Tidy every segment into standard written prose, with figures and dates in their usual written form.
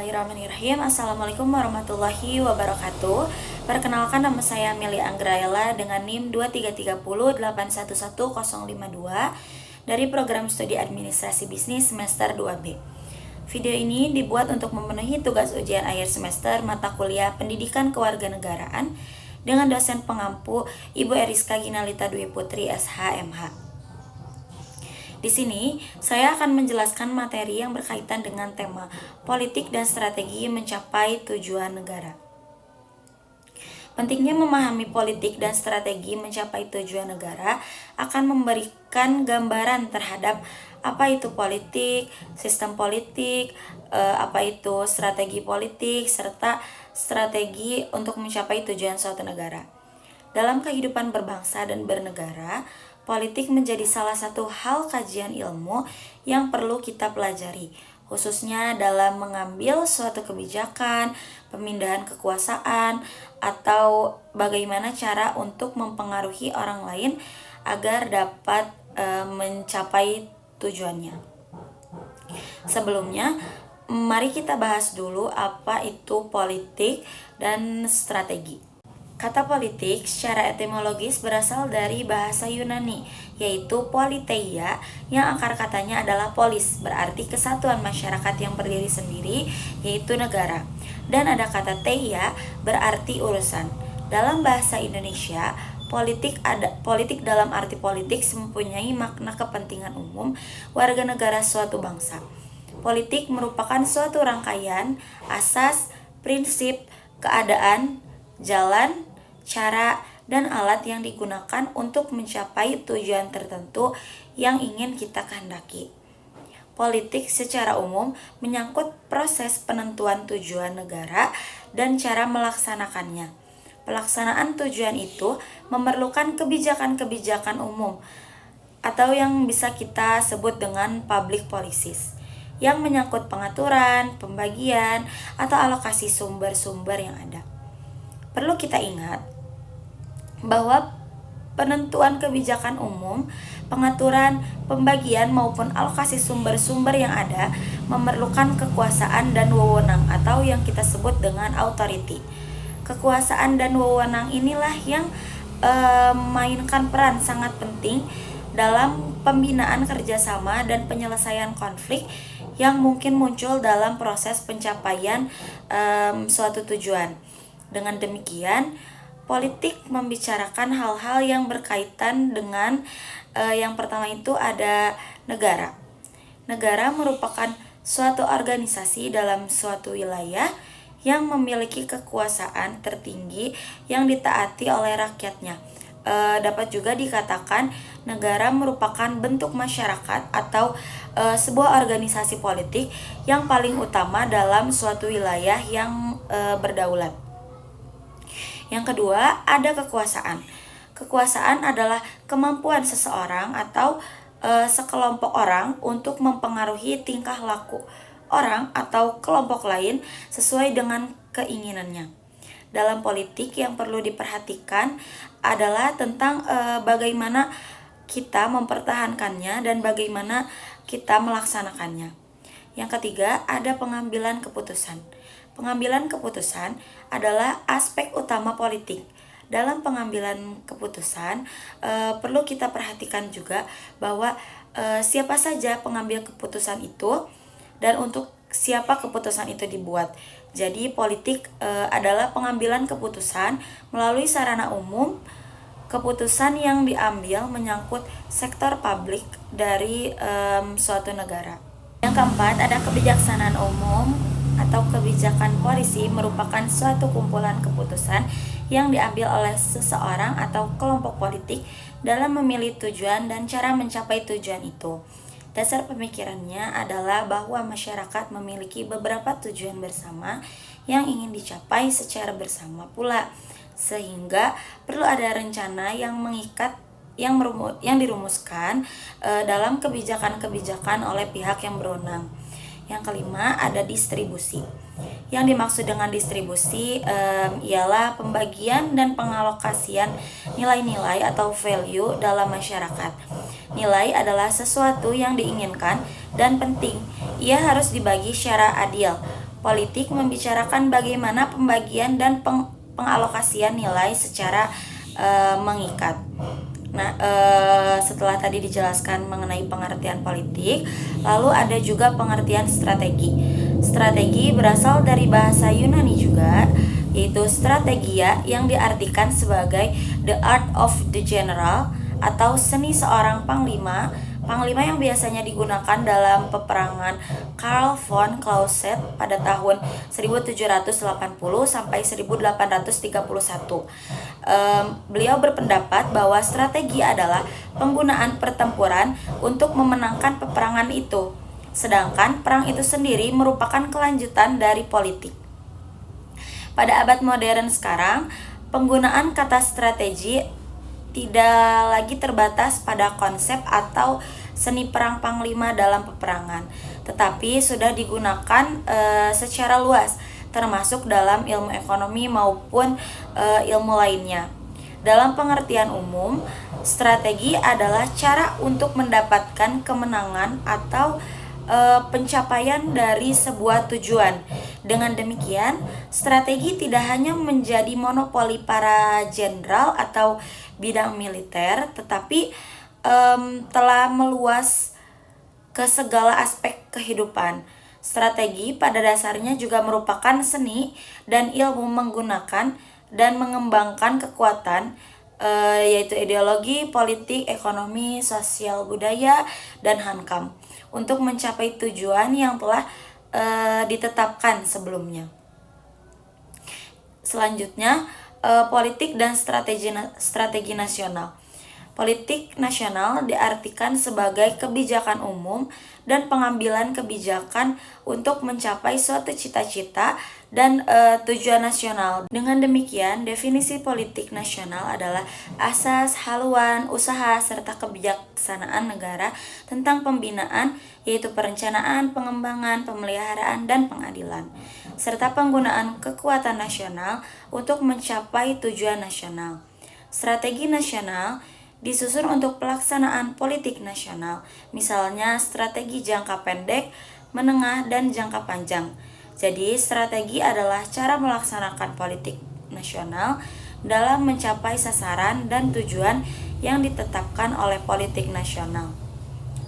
Bismillahirrahmanirrahim. Assalamualaikum warahmatullahi wabarakatuh. Perkenalkan, nama saya Amelia Anggraela dengan NIM 23308111052 dari program studi administrasi bisnis semester 2B. Video ini dibuat untuk memenuhi tugas ujian akhir semester mata kuliah Pendidikan Kewarganegaraan dengan dosen pengampu Ibu Eriska Ginalita Dwi Putri SH.MH. Di sini, saya akan menjelaskan materi yang berkaitan dengan tema politik dan strategi mencapai tujuan negara. Pentingnya memahami politik dan strategi mencapai tujuan negara akan memberikan gambaran terhadap apa itu politik, sistem politik, apa itu strategi politik, serta strategi untuk mencapai tujuan suatu negara. Dalam kehidupan berbangsa dan bernegara, politik menjadi salah satu hal kajian ilmu yang perlu kita pelajari, khususnya dalam mengambil suatu kebijakan, pemindahan kekuasaan, atau bagaimana cara untuk mempengaruhi orang lain agar dapat mencapai tujuannya. Sebelumnya, mari kita bahas dulu apa itu politik dan strategi. Kata politik secara etimologis berasal dari bahasa Yunani, yaitu politeia, yang akar katanya adalah polis, berarti kesatuan masyarakat yang berdiri sendiri, yaitu negara. Dan ada kata teia, berarti urusan. Dalam bahasa Indonesia, politik dalam arti politik mempunyai makna kepentingan umum warga negara suatu bangsa. Politik merupakan suatu rangkaian, asas, prinsip, keadaan, jalan, cara, dan alat yang digunakan untuk mencapai tujuan tertentu yang ingin kita kehendaki. Politik secara umum menyangkut proses penentuan tujuan negara dan cara melaksanakannya. Pelaksanaan tujuan itu memerlukan kebijakan-kebijakan umum atau yang bisa kita sebut dengan public policies yang menyangkut pengaturan, pembagian, atau alokasi sumber-sumber yang ada. Perlu kita ingat bahwa penentuan kebijakan umum, pengaturan, pembagian maupun alokasi sumber-sumber yang ada memerlukan kekuasaan dan wewenang atau yang kita sebut dengan authority. Kekuasaan dan wewenang inilah yang memainkan peran sangat penting dalam pembinaan kerjasama dan penyelesaian konflik yang mungkin muncul dalam proses pencapaian suatu tujuan. Dengan demikian, politik membicarakan hal-hal yang berkaitan dengan yang pertama itu ada negara. Negara merupakan suatu organisasi dalam suatu wilayah yang memiliki kekuasaan tertinggi yang ditaati oleh rakyatnya. Dapat juga dikatakan negara merupakan bentuk masyarakat atau sebuah organisasi politik yang paling utama dalam suatu wilayah yang berdaulat. Yang kedua, ada kekuasaan. Kekuasaan adalah kemampuan seseorang atau sekelompok orang untuk mempengaruhi tingkah laku orang atau kelompok lain sesuai dengan keinginannya. Dalam politik yang perlu diperhatikan adalah tentang bagaimana kita mempertahankannya dan bagaimana kita melaksanakannya. Yang ketiga, ada pengambilan keputusan. Pengambilan keputusan adalah aspek utama politik. Dalam pengambilan keputusan, perlu kita perhatikan juga bahwa siapa saja pengambil keputusan itu dan untuk siapa keputusan itu dibuat. Jadi politik adalah pengambilan keputusan melalui sarana umum. Keputusan yang diambil menyangkut sektor publik dari suatu negara. Yang keempat, ada kebijaksanaan umum atau kebijakan polisi merupakan suatu kumpulan keputusan yang diambil oleh seseorang atau kelompok politik dalam memilih tujuan dan cara mencapai tujuan itu. Dasar pemikirannya adalah bahwa masyarakat memiliki beberapa tujuan bersama yang ingin dicapai secara bersama pula, sehingga perlu ada rencana yang mengikat yang dirumuskan dalam kebijakan-kebijakan oleh pihak yang berwenang. Yang kelima, ada distribusi. Yang dimaksud dengan distribusi ialah pembagian dan pengalokasian nilai-nilai atau value dalam masyarakat. Nilai adalah sesuatu yang diinginkan dan penting. Ia harus dibagi secara adil politik membicarakan bagaimana pembagian dan pengalokasian nilai secara mengikat. Nah, setelah tadi dijelaskan mengenai pengertian politik, lalu ada juga pengertian strategi. Strategi berasal dari bahasa Yunani juga, yaitu strategia yang diartikan sebagai the art of the general atau seni seorang panglima. Panglima yang biasanya digunakan dalam peperangan Karl von Clausewitz pada tahun 1780 sampai 1831. Beliau berpendapat bahwa strategi adalah penggunaan pertempuran untuk memenangkan peperangan itu, sedangkan perang itu sendiri merupakan kelanjutan dari politik. Pada abad modern sekarang, penggunaan kata strategi tidak lagi terbatas pada konsep atau seni perang panglima dalam peperangan, tetapi sudah digunakan secara luas, termasuk dalam ilmu ekonomi maupun ilmu lainnya. Dalam pengertian umum, strategi adalah cara untuk mendapatkan kemenangan atau pencapaian dari sebuah tujuan. Dengan demikian, strategi tidak hanya menjadi monopoli para jenderal atau bidang militer, tetapi telah meluas ke segala aspek kehidupan. Strategi pada dasarnya juga merupakan seni dan ilmu menggunakan dan mengembangkan kekuatan, yaitu ideologi, politik, ekonomi, sosial, budaya, dan hankam untuk mencapai tujuan yang telah ditetapkan sebelumnya. Selanjutnya, politik dan strategi nasional. Politik nasional diartikan sebagai kebijakan umum dan pengambilan kebijakan untuk mencapai suatu cita-cita dan tujuan nasional. Dengan demikian, definisi politik nasional adalah asas, haluan, usaha, serta kebijaksanaan negara tentang pembinaan, yaitu perencanaan, pengembangan, pemeliharaan, dan pengadilan, serta penggunaan kekuatan nasional untuk mencapai tujuan nasional. Strategi nasional disusun untuk pelaksanaan politik nasional, misalnya strategi jangka pendek, menengah, dan jangka panjang. Jadi, strategi adalah cara melaksanakan politik nasional dalam mencapai sasaran dan tujuan yang ditetapkan oleh politik nasional.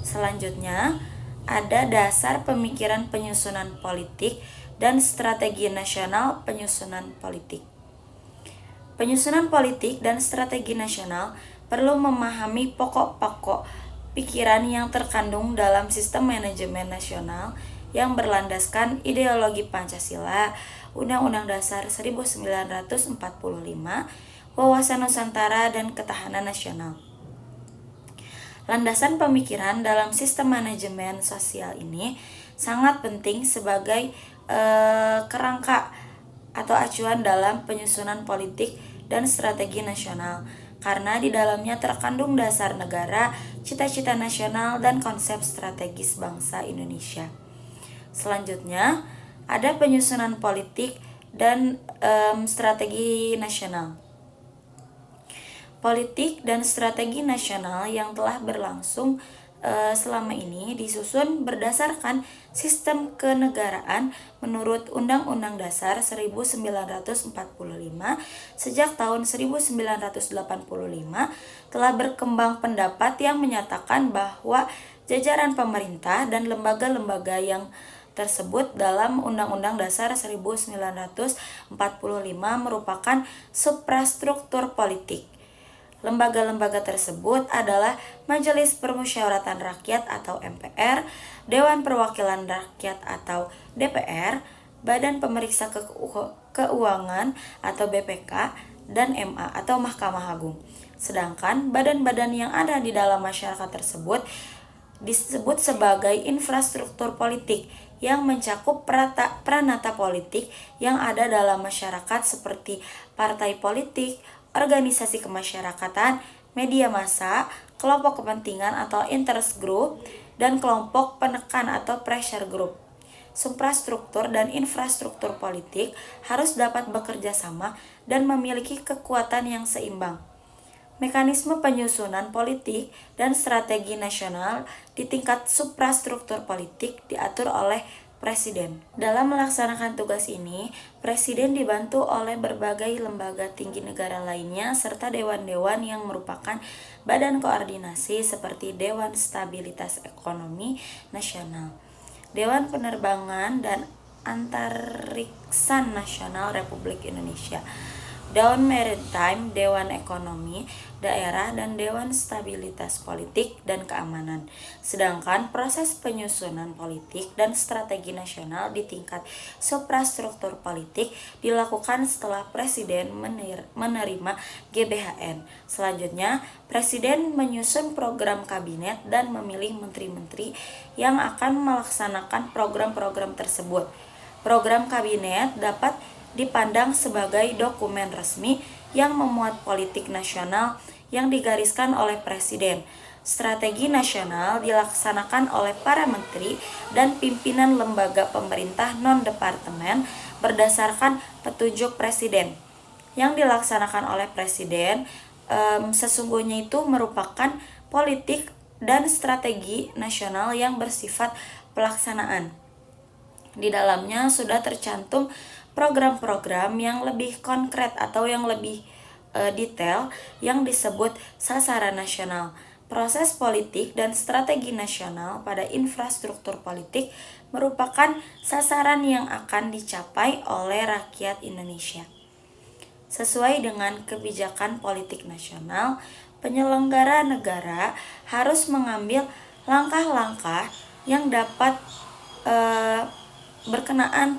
Selanjutnya, ada dasar pemikiran penyusunan politik dan strategi nasional penyusunan politik. Penyusunan politik dan strategi nasional perlu memahami pokok-pokok pikiran yang terkandung dalam sistem manajemen nasional yang berlandaskan ideologi Pancasila, Undang-Undang Dasar 1945, wawasan Nusantara, dan ketahanan nasional. Landasan pemikiran dalam sistem manajemen sosial ini sangat penting sebagai kerangka atau acuan dalam penyusunan politik dan strategi nasional, karena di dalamnya terkandung dasar negara, cita-cita nasional, dan konsep strategis bangsa Indonesia. Selanjutnya, ada penyusunan politik dan strategi nasional. Politik dan strategi nasional yang telah berlangsung selama ini disusun berdasarkan sistem kenegaraan menurut Undang-Undang Dasar 1945. Sejak tahun 1985 telah berkembang pendapat yang menyatakan bahwa jajaran pemerintah dan lembaga-lembaga yang tersebut dalam Undang-Undang Dasar 1945 merupakan suprastruktur politik. Lembaga-lembaga tersebut adalah Majelis Permusyawaratan Rakyat atau MPR, Dewan Perwakilan Rakyat atau DPR, Badan Pemeriksa Keuangan atau BPK, dan MA atau Mahkamah Agung. Sedangkan badan-badan yang ada di dalam masyarakat tersebut disebut sebagai infrastruktur politik yang mencakup pranata politik yang ada dalam masyarakat seperti partai politik, organisasi kemasyarakatan, media massa, kelompok kepentingan atau interest group, dan kelompok penekan atau pressure group. Suprastruktur dan infrastruktur politik harus dapat bekerja sama dan memiliki kekuatan yang seimbang. Mekanisme penyusunan politik dan strategi nasional di tingkat suprastruktur politik diatur oleh Presiden. Dalam melaksanakan tugas ini, Presiden dibantu oleh berbagai lembaga tinggi negara lainnya serta dewan-dewan yang merupakan badan koordinasi seperti Dewan Stabilitas Ekonomi Nasional, Dewan Penerbangan dan Antariksa Nasional Republik Indonesia, Dewan Maritime, Dewan Ekonomi Daerah, dan Dewan Stabilitas Politik dan Keamanan. Sedangkan proses penyusunan politik dan strategi nasional di tingkat suprastruktur politik dilakukan setelah Presiden menerima GBHN. Selanjutnya, Presiden menyusun program kabinet dan memilih menteri-menteri yang akan melaksanakan program-program tersebut. Program kabinet dapat dipandang sebagai dokumen resmi yang memuat politik nasional yang digariskan oleh Presiden. Strategi nasional dilaksanakan oleh para menteri dan pimpinan lembaga pemerintah non-departemen berdasarkan petunjuk Presiden. Yang dilaksanakan oleh Presiden sesungguhnya itu merupakan politik dan strategi nasional yang bersifat pelaksanaan. Di dalamnya sudah tercantum program-program yang lebih konkret atau yang lebih detail yang disebut sasaran nasional. Proses politik dan strategi nasional pada infrastruktur politik merupakan sasaran yang akan dicapai oleh rakyat Indonesia. Sesuai dengan kebijakan politik nasional, penyelenggara negara harus mengambil langkah-langkah yang dapat berkenaan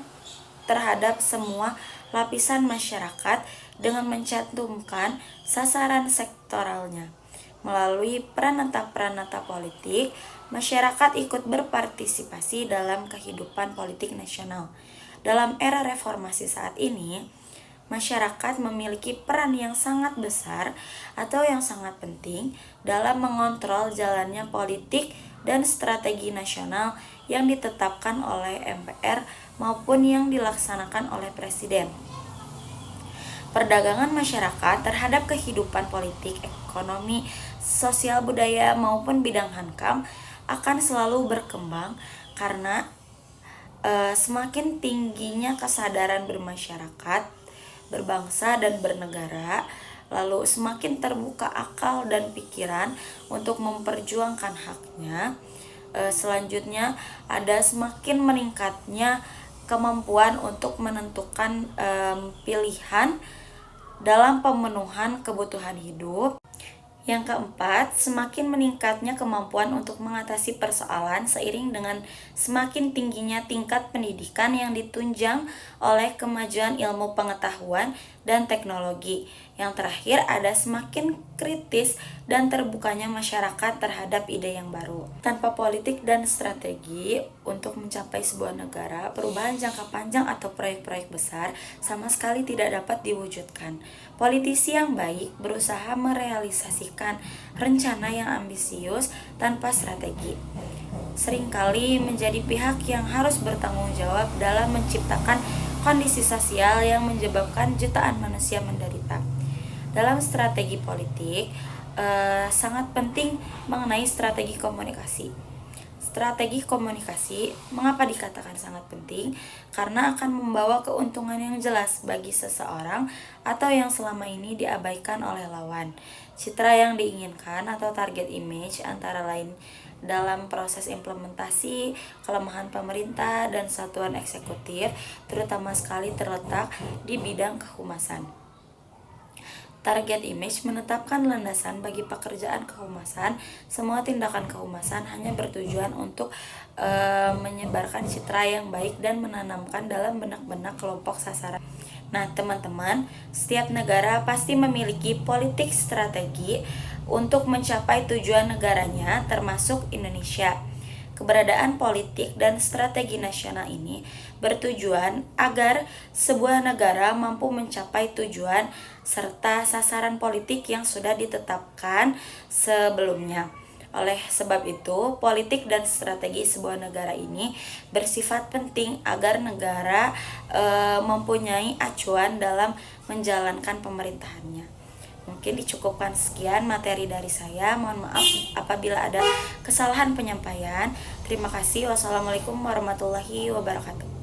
terhadap semua lapisan masyarakat dengan mencantumkan sasaran sektoralnya. Melalui peranata-peranata politik, masyarakat ikut berpartisipasi dalam kehidupan politik nasional. Dalam era reformasi saat ini, masyarakat memiliki peran yang sangat besar atau yang sangat penting dalam mengontrol jalannya politik dan strategi nasional yang ditetapkan oleh MPR maupun yang dilaksanakan oleh Presiden. Perdagangan masyarakat terhadap kehidupan politik, ekonomi, sosial, budaya maupun bidang hankam akan selalu berkembang karena semakin tingginya kesadaran bermasyarakat, berbangsa dan bernegara, lalu semakin terbuka akal dan pikiran untuk memperjuangkan haknya. Selanjutnya ada semakin meningkatnya kemampuan untuk menentukan pilihan dalam pemenuhan kebutuhan hidup. Yang keempat, semakin meningkatnya kemampuan untuk mengatasi persoalan seiring dengan semakin tingginya tingkat pendidikan yang ditunjang oleh kemajuan ilmu pengetahuan dan teknologi. Yang terakhir, ada semakin kritis dan terbukanya masyarakat terhadap ide yang baru. Tanpa politik dan strategi untuk mencapai sebuah negara, perubahan jangka panjang atau proyek-proyek besar sama sekali tidak dapat diwujudkan. Politisi yang baik berusaha merealisasikan rencana yang ambisius tanpa strategi. Seringkali menjadi pihak yang harus bertanggung jawab dalam menciptakan kondisi sosial yang menyebabkan jutaan manusia menderita. Dalam strategi politik, sangat penting mengenai strategi komunikasi. Strategi komunikasi, mengapa dikatakan sangat penting? Karena akan membawa keuntungan yang jelas bagi seseorang atau yang selama ini diabaikan oleh lawan. Citra yang diinginkan atau target image antara lain dalam proses implementasi, kelemahan pemerintah dan satuan eksekutif, terutama sekali terletak di bidang kehumasan. Target image menetapkan landasan bagi pekerjaan kehumasan. Semua tindakan kehumasan hanya bertujuan untuk menyebarkan citra yang baik dan menanamkan dalam benak-benak kelompok sasaran. Nah, teman-teman, setiap negara pasti memiliki politik strategi untuk mencapai tujuan negaranya, termasuk Indonesia. Keberadaan politik dan strategi nasional ini bertujuan agar sebuah negara mampu mencapai tujuan serta sasaran politik yang sudah ditetapkan sebelumnya. Oleh sebab itu, politik dan strategi sebuah negara ini bersifat penting agar negara mempunyai acuan dalam menjalankan pemerintahannya. Mungkin dicukupkan sekian materi dari saya. Mohon maaf apabila ada kesalahan penyampaian. Terima kasih. Wassalamualaikum warahmatullahi wabarakatuh.